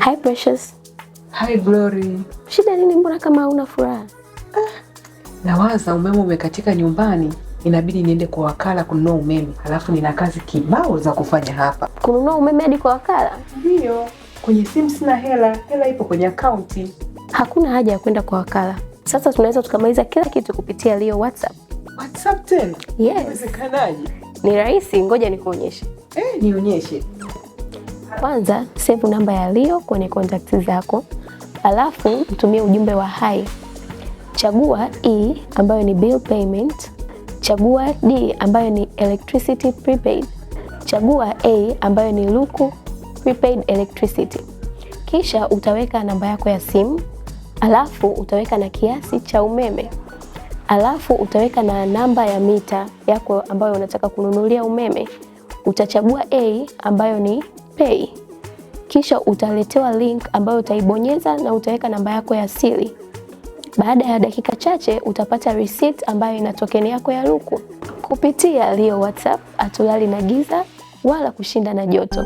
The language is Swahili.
Hi Precious. Hi Glory. Shida nini, mbona kama huna furaha? Nawaza umeme umekatika nyumbani, inabidi niende kwa wakala kununua umeme. Halafu nina kazi kibao za kufanya hapa. Kununua umeme hadi kwa wakala? Ndio. Kwenye simu sina hela, hela ipo kwenye akaunti. Hakuna haja ya kwenda kwa wakala. Sasa tunaweza tukamaliza kila kitu kupitia Leo WhatsApp. WhatsApp tena? Yes. Inawezekanaje? Ni rahisi, ngoja nikuonyeshe. Nionyeshe. Kwanza save namba ya Leo kwenye contacts zako. Alafu mtumie ujumbe wa hi. Chagua E ambayo ni bill payment. Chagua D ambayo ni electricity prepaid. Chagua A ambayo ni luku prepaid electricity. Kisha utaweka namba yako ya simu. Alafu utaweka na kiasi cha umeme. Alafu utaweka na namba ya mita yako ambayo unataka kununulia umeme. Utachagua A ambayo ni pay. Kisha utaletewa link ambayo utaibonyeza na utaweka namba yako ya siri. Baada ya dakika chache utapata receipt ambayo ina token yako ya luku. Kupitia Leo WhatsApp hatulali na giza wala kushinda na joto.